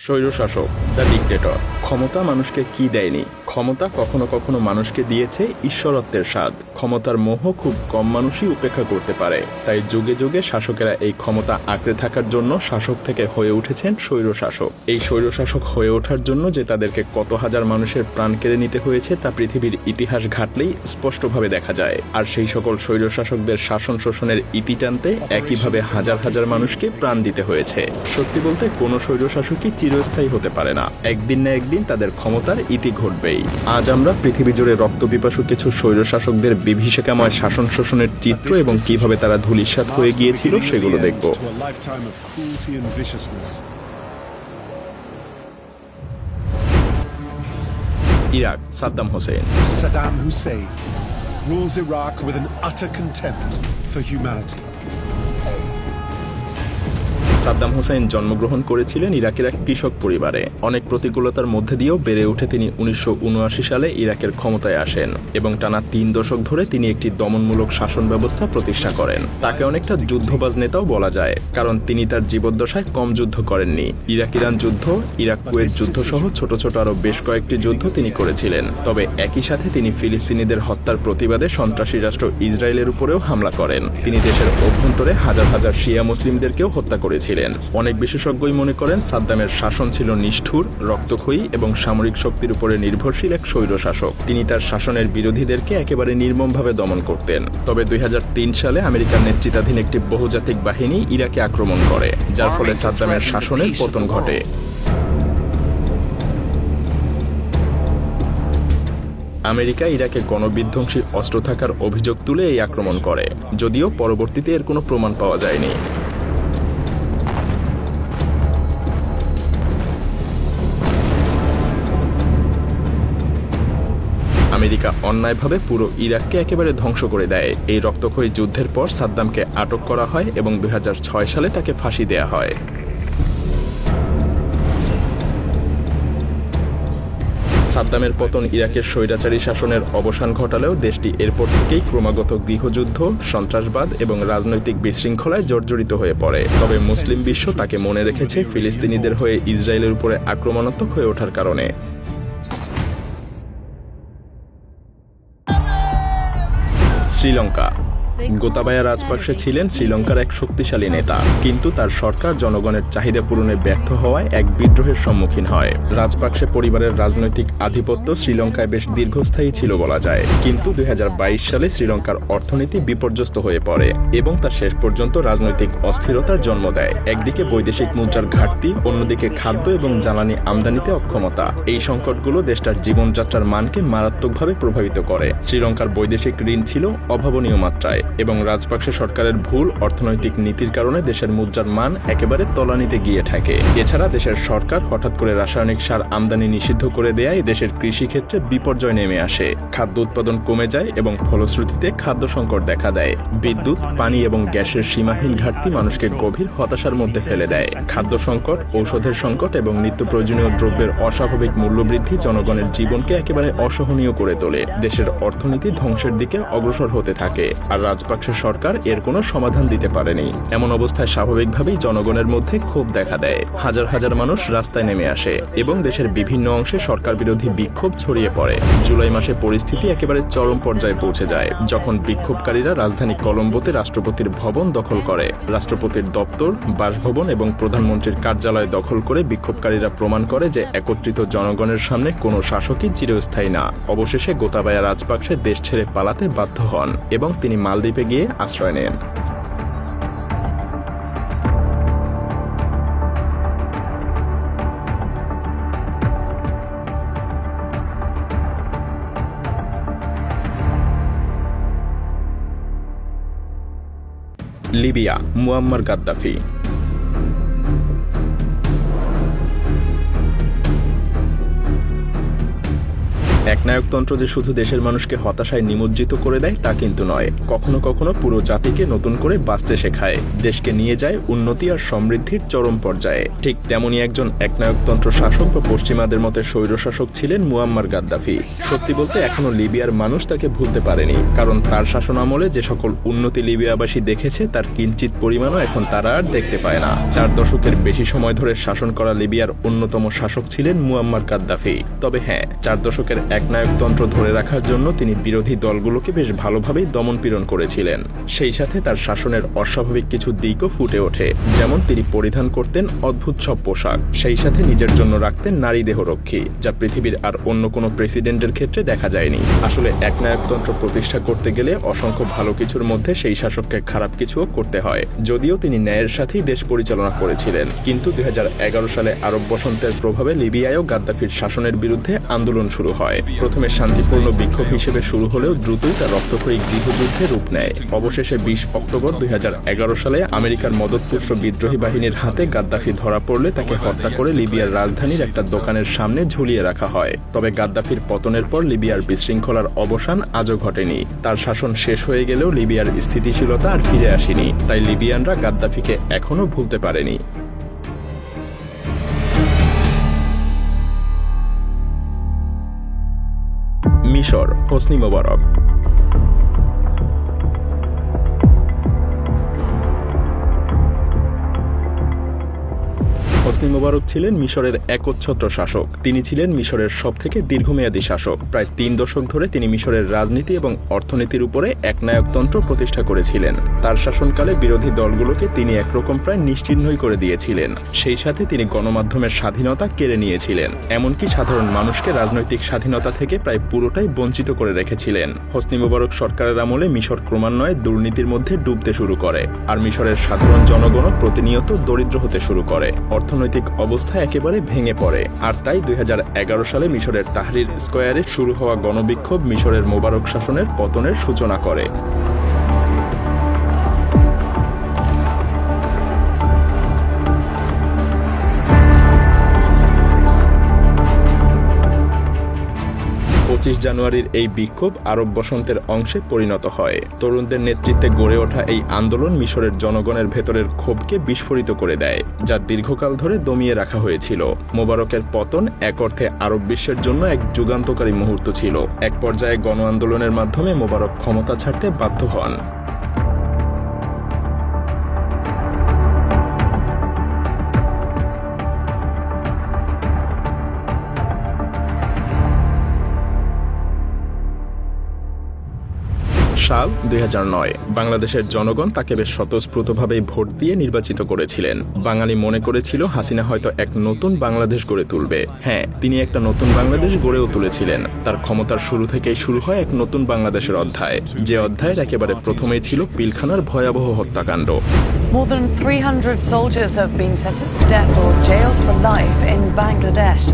স্বৈরশাসক, the dictator. ক্ষমতা মানুষকে কি দেয়নি? ক্ষমতা কখনো কখনো মানুষকে দিয়েছে ঈশ্বরত্বের স্বাদ। ক্ষমতার মোহ খুব কম মানুষই উপেক্ষা করতে পারে। তাই যুগে যুগে শাসকেরা এই ক্ষমতা আঁকড়ে থাকার জন্য শাসক থেকে হয়ে উঠেছেন স্বৈরশাসক। এই স্বৈরশাসক হয়ে ওঠার জন্য যে তাদেরকে কত হাজার মানুষের প্রাণ কেড়ে নিতে হয়েছে তা পৃথিবীর ইতিহাস ঘাটলেই স্পষ্টভাবে দেখা যায়। আর সেই সকল স্বৈরশাসকদের শাসন শোষণের ইতি টানতে একইভাবে হাজার হাজার মানুষকে প্রাণ দিতে হয়েছে। সত্যি বলতে কোনো স্বৈরশাসকই চিরস্থায়ী হতে পারে না। একদিন না একদিন তাদের ক্ষমতার ইতি ঘটবেই। আজ আমরা পৃথিবী জুড়ে রক্তপিপাসু কিছু স্বৈরশাসকদের বিভীষিকাময় শাসন শোষণের চিত্র এবং কিভাবে তারা ধূলিসাৎ হয়ে গিয়েছিল সেগুলো দেখব। Iraq, Saddam Hossain. Saddam Hussein rules Iraq with an utter contempt for humanity. Saddam Hossain জন্মগ্রহণ করেছিলেন ইরাকের এক কৃষক পরিবারে। অনেক প্রতিকূলতার মধ্যে দিয়েও বেড়ে উঠে তিনি 1979 সালে ইরাকের ক্ষমতায় আসেন এবং টানা 3 দশক ধরে তিনি একটি দমনমূলক শাসন ব্যবস্থা প্রতিষ্ঠা করেন। তাকে অনেকটা যুদ্ধবাজ নেতাও বলা যায়, কারণ তিনি তার জীবদ্দশায় কম যুদ্ধ করেননি। ইরাক ইরান যুদ্ধ, ইরাক কুয়েত যুদ্ধ সহ ছোট ছোট আরো বেশ কয়েকটি যুদ্ধ তিনি করেছিলেন। তবে একই সাথে তিনি ফিলিস্তিনিদের হত্যার প্রতিবাদে সন্ত্রাসী রাষ্ট্র ইসরায়েলের উপরেও হামলা করেন। তিনি দেশের অভ্যন্তরে হাজার হাজার শিয়া মুসলিমদেরকেও হত্যা করেছিলেন। অনেক বিশেষজ্ঞই মনে করেন সাদ্দামের শাসন ছিল নিষ্ঠুর, রক্তক্ষয়ী এবং সামরিক শক্তির উপরে নির্ভরশীল এক স্বৈরশাসক। তিনি তার শাসনের বিরোধীদেরকে একেবারে নির্মমভাবে দমন করতেন। তবে 2003 সালে আমেরিকার নেতৃত্বাধীন একটি বহুজাতিক বাহিনী ইরাকে আক্রমণ করে, যার ফলে সাদ্দামের শাসনের পতন ঘটে। আমেরিকা ইরাকে গণবিধ্বংসী অস্ত্র থাকার অভিযোগ তুলে এই আক্রমণ করে, যদিও পরবর্তীতে এর কোনো প্রমাণ পাওয়া যায়নি। আমেরিকা অন্যায়ভাবে পুরো ইরাককে একেবারে ধ্বংস করে দেয়। এই রক্তক্ষয়ী যুদ্ধের পর সাদ্দামকে আটক করা হয় এবং 2006 সালে তাকে ফাঁসি দেয়া হয়। সাদ্দামের পতন ইরাকের স্বৈরাচারী শাসনের অবসান ঘটালেও দেশটি এরপর থেকেই ক্রমাগত গৃহযুদ্ধ, সন্ত্রাসবাদ এবং রাজনৈতিক বিশৃঙ্খলায় জর্জরিত হয়ে পড়ে। তবে মুসলিম বিশ্ব তাকে মনে রেখেছে ফিলিস্তিনিদের হয়ে ইসরায়েলের উপরে আক্রমণাত্মক হয়ে ওঠার কারণে। শ্রীলঙ্কা। গোতাবায়া রাজপাকসে ছিলেন শ্রীলঙ্কার এক শক্তিশালী নেতা, কিন্তু তার সরকার জনগণের চাহিদা পূরণে ব্যর্থ হওয়ায় এক বিদ্রোহের সম্মুখীন হয়। রাজপাকসে পরিবারের রাজনৈতিক আধিপত্য শ্রীলঙ্কায় বেশ দীর্ঘস্থায়ী ছিল বলা যায়, কিন্তু 2022 সালে শ্রীলঙ্কার অর্থনীতি বিপর্যস্ত হয়ে পড়ে এবং তা শেষ পর্যন্ত রাজনৈতিক অস্থিরতার জন্ম দেয়। একদিকে বৈদেশিক মুদ্রার ঘাটতি, অন্যদিকে খাদ্য এবং জ্বালানি আমদানিতে অক্ষমতা। এই সংকটগুলো দেশটার জীবনযাত্রার মানকে মারাত্মকভাবে প্রভাবিত করে। শ্রীলঙ্কার বৈদেশিক ঋণ ছিল অভাবনীয় মাত্রায় এবং রাজপাকসে সরকারের ভুল অর্থনৈতিক নীতির কারণে দেশের মুদ্রার মান একেবারে তলানিতে গিয়ে থাকে। এছাড়া দেশের সরকার হঠাৎ করে রাসায়নিক সার আমদানি নিষিদ্ধ করে দেয়ায় দেশের কৃষিক্ষেত্রে বিপর্যয় নেমে আসে। খাদ্য উৎপাদন কমে যায় এবং ফলশ্রুতিতে খাদ্য সংকট দেখা দেয়। বিদ্যুৎ, পানি এবং গ্যাসের সীমাহীন ঘাটতি মানুষকে গভীর হতাশার মধ্যে ফেলে দেয়। খাদ্য সংকট, ঔষধের সংকট এবং নিত্য প্রয়োজনীয় দ্রব্যের অস্বাভাবিক মূল্যবৃদ্ধি জনগণের জীবনকে একেবারে অসহনীয় করে তোলে। দেশের অর্থনীতি ধ্বংসের দিকে অগ্রসর হতে থাকে, আর রাজপাকসে সরকার এর কোনো সমাধান দিতে পারেনি। এমন অবস্থায় স্বাভাবিকভাবেই জনগণের মধ্যে ক্ষোভ দেখা দেয়। হাজার হাজার মানুষ রাস্তায় নেমে আসে এবং দেশের বিভিন্ন অংশে সরকার বিরোধী বিক্ষোভ ছড়িয়ে পড়ে। জুলাই মাসে পরিস্থিতি একেবারে চরম পর্যায়ে পৌঁছে যায়, যখন বিক্ষোভকারীরা রাজধানী কলম্বোতে রাষ্ট্রপতির ভবন দখল করে। রাষ্ট্রপতির দপ্তর, বাসভবন এবং প্রধানমন্ত্রীর কার্যালয় দখল করে বিক্ষোভকারীরা প্রমাণ করে যে একত্রিত জনগণের সামনে কোনো শাসকই চিরস্থায়ী না। অবশেষে গোতাবায়া রাজপাকসে দেশ ছেড়ে পালাতে বাধ্য হন এবং তিনি মালদ্বীপে গিয়ে আশ্রয় নেন। Libya, Muammar Gaddafi. একনায়কতন্ত্র যে শুধু দেশের মানুষকে হতাশায় নিমজ্জিত করে দেয় তা কিন্তু নয়, কখনো কখনো পুরো জাতিকে নতুন করে বাঁচতে শেখায়, দেশকে নিয়ে যায় উন্নতি আর সমৃদ্ধির চরম পর্যায়ে। ঠিক তেমনই একজন একনায়কতন্ত্র শাসক বা পশ্চিমাদের মতে স্বৈরশাসক ছিলেন মুয়াম্মার গাদ্দাফি। সত্যি বলতে এখনো লিবিয়ার মানুষ তাকে ভুলতে পারেনি, কারণ তার শাসন আমলে যে সকল উন্নতি লিবিয়াবাসী দেখেছে তার কিঞ্চিত পরিমাণও এখন তারা আর দেখতে পায় না। 4 দশকের বেশি সময় ধরে শাসন করা লিবিয়ার অন্যতম শাসক ছিলেন মুয়াম্মার গাদ্দাফি। তবে হ্যাঁ, 4 দশকের একনায়কতন্ত্র ধরে রাখার জন্য তিনি বিরোধী দলগুলোকে বেশ ভালোভাবেই দমনপীড়ন করেছিলেন। সেই সাথে তার শাসনের অস্বাভাবিক কিছু দিকও ফুটে ওঠে, যেমন তিনি পরিধান করতেন অদ্ভুত সব পোশাক, সেই সাথে নিজের জন্য রাখতেন নারী দেহরক্ষী, যা পৃথিবীর আর অন্য কোনো প্রেসিডেন্টের ক্ষেত্রে দেখা যায়নি। আসলে একনায়কতন্ত্র প্রতিষ্ঠা করতে গেলে অসংখ্য ভালো কিছুর মধ্যে সেই শাসককে খারাপ কিছুও করতে হয়। যদিও তিনি ন্যায়ের সাথেই দেশ পরিচালনা করেছিলেন, কিন্তু 2011 সালে আরব বসন্তের প্রভাবে লিবিয়ায়ও গাদ্দাফির শাসনের বিরুদ্ধে আন্দোলন শুরু হয়। প্রথমে শান্তিপূর্ণ বিক্ষোভ হিসেবে শুরু হলেও দ্রুতই তা রক্তক্ষয়ী গৃহযুদ্ধে রূপ নেয়। অবশেষে 20 অক্টোবর 2011 সালে আমেরিকার মদতপুষ্ট বিদ্রোহী বাহিনীর হাতে গাদ্দাফি ধরা পড়লে তাকে হত্যা করে লিবিয়ার রাজধানীর একটা দোকানের সামনে ঝুলিয়ে রাখা হয়। তবে গাদ্দাফির পতনের পর লিবিয়ার বিশৃঙ্খলার অবসান আজও ঘটেনি। তার শাসন শেষ হয়ে গেলেও লিবিয়ার স্থিতিশীলতা আর ফিরে আসেনি, তাই লিবিয়ানরা গাদ্দাফিকে এখনো ভুলতে পারেনি। মিশর, হোসনি মোবারক। হোসনি মোবারক ছিলেন মিশরের একচ্ছত্র শাসক। তিনি ছিলেন মিশরের সবথেকে দীর্ঘমেয়াদী শাসক। প্রায় 3 দশক ধরে তিনি মিশরের রাজনীতি এবং অর্থনীতির উপরে একনায়কতন্ত্র প্রতিষ্ঠা করেছিলেন। তার শাসনকালে বিরোধী দলগুলোকে তিনি একরকম প্রায় নিশ্চিহ্নই করে দিয়েছিলেন। সেই সাথে তিনি গণমাধ্যমের স্বাধীনতা কেড়ে নিয়েছিলেন, এমনকি সাধারণ মানুষকে রাজনৈতিক স্বাধীনতা থেকে প্রায় পুরোটাই বঞ্চিত করে রেখেছিলেন। হোসনি মোবারক সরকারের আমলে মিশর ক্রমান্বয়ে দুর্নীতির মধ্যে ডুবতে শুরু করে, আর মিশরের সাধারণ জনগণও প্রতিনিয়ত দরিদ্র হতে শুরু করে। অর্থনৈতিক অবস্থা একেবারে ভেঙে পড়ে, আর তাই 2011 সালে মিশরের তাহরির স্কয়ারে শুরু হওয়া গণবিক্ষোভ মিশরের মোবারক শাসনের পতনের সূচনা করে। জানুয়ারির এই বিক্ষোভ আরব বসন্তের অংশে পরিণত হয়। তরুণদের নেতৃত্বে গড়ে ওঠা এই আন্দোলন মিশরের জনগণের ভেতরের ক্ষোভকে বিস্ফোরিত করে দেয়, যা দীর্ঘকাল ধরে দমিয়ে রাখা হয়েছিল। মোবারকের পতন এক অর্থে আরব বিশ্বের জন্য এক যুগান্তকারী মুহূর্ত ছিল। এক পর্যায়ে গণ আন্দোলনের মাধ্যমে মোবারক ক্ষমতা ছাড়তে বাধ্য হন। সাল 2009। বাংলাদেশের জনগণ তাকে বেশ স্বতঃস্ফূর্তভাবেই ভোট দিয়ে নির্বাচিত করেছিলেন। বাঙালি মনে করেছিল হাসিনা হয়তো এক নতুন বাংলাদেশ গড়ে তুলবে। হ্যাঁ, তিনি একটা নতুন বাংলাদেশ গড়েও তুলেছিলেন। তার ক্ষমতার শুরু থেকেই শুরু হয় এক নতুন বাংলাদেশের অধ্যায়, যে অধ্যায়ের একেবারে প্রথমেই ছিল পিলখানার ভয়াবহ হত্যাকাণ্ড। More than 300 soldiers have been sentenced to death or jailed for life in Bangladesh.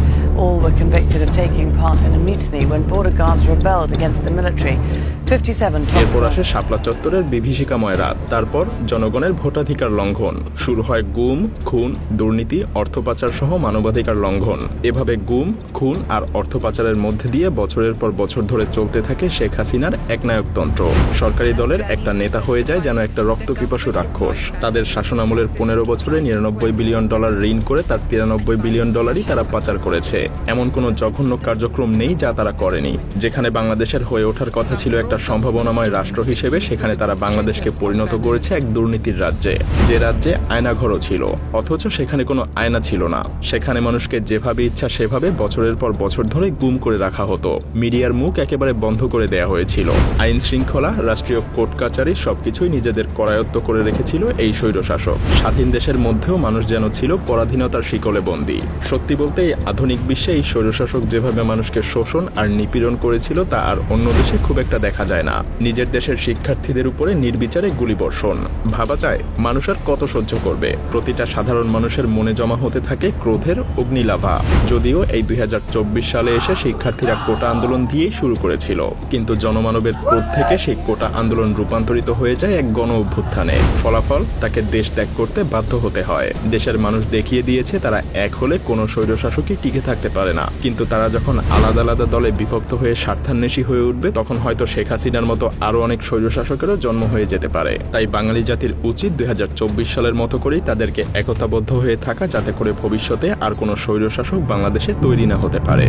All were convicted of taking part in a mutiny when border guards rebelled against the military. 57 এরপর আসে শাপলা চত্বরের বিভীষিকাময় রাত। তারপর জনগণের ভোটাধিকার লঙ্ঘন। শুরু হয় গুম, খুন, দুর্নীতি, অর্থ পাচার সহ মানবাধিকার লঙ্ঘন। এভাবে গুম, খুন আর অর্থ পাচারের মধ্যে দিয়ে বছরের পর বছর ধরে চলতে থাকে শেখ হাসিনার একনায়কতন্ত্র। সরকারি দলের একটা নেতা হয়ে যায় যেন একটা রক্তপিপাসু রাক্ষস। তাদের শাসনামলের 15 বছরে $99 বিলিয়ন ঋণ করে তার $93 বিলিয়ন তারা পাচার করেছে। এমন কোনো জঘন্য কার্যক্রম নেই যা তারা করেনি। যেখানে বাংলাদেশের হয়ে ওঠার কথা ছিল একটা সম্ভাবনাময় রাষ্ট্র হিসেবে, সেখানে তারা বাংলাদেশকে পরিণত করেছে এক দুর্নীতির রাজ্যে, যে রাজ্যে আয়নাঘরও ছিল, অথচ সেখানে কোনো আয়না ছিল না। সেখানে মানুষকে যেভাবে ইচ্ছা সেভাবে বছরের পর বছর ধরে গুম করে রাখা হতো। মিডিয়ার মুখ একেবারে বন্ধ করে দেয়া হয়েছিল। আইন শৃঙ্খলা, রাষ্ট্রীয় কোর্ট কাচারি সবকিছুই নিজেদের করায়ত্ত করে রেখেছিল এই স্বৈরশাসক। স্বাধীন দেশের মধ্যেও মানুষ যেন ছিল পরাধীনতার শিকলে বন্দী। সত্যি বলতে এই আধুনিক বিশ্বে এই স্বৈরশাসক যেভাবে মানুষকে শোষণ আর নিপীড়ন করেছিল তা আর অন্য দেশে খুব একটা দেখা যায় না। নিজের দেশের শিক্ষার্থীদের উপরে নির্বিচারে গুলিবর্ষণ। ভাবা যায় মানুষ আর কত সহ্য করবে। প্রতিটা সাধারণ মানুষের মনে জমা হতে থাকে ক্রোধের অগ্নিলাভা। যদিও এই 2024 সালে এসে শিক্ষার্থীরা কোটা আন্দোলন দিয়েই শুরু করেছিল, কিন্তু জনমানবের ক্রোধ থেকে সেই কোটা আন্দোলন রূপান্তরিত হয়ে যায় এক গণ অভ্যুত্থানে। ফলাফল, তাকে দেশ ত্যাগ করতে বাধ্য হতে হয়। দেশের মানুষ দেখিয়ে দিয়েছে তারা এক হলে কোনো স্বৈরশাসকই টিকে থাকতে পারে না, কিন্তু তারা যখন আলাদা আলাদা দলে বিভক্ত হয়ে স্বার্থান্বেষী হয়ে উঠবে তখন হয়তো শেখ হাসিনার মতো আরো অনেক স্বৈরশাসকেরও জন্ম হয়ে যেতে পারে। তাই বাঙালি জাতির উচিত 2024 সালের মতো করেই তাদেরকে একতাবদ্ধ হয়ে থাকা, যাতে করে ভবিষ্যতে আর কোনো স্বৈরশাসক বাংলাদেশে তৈরি না হতে পারে।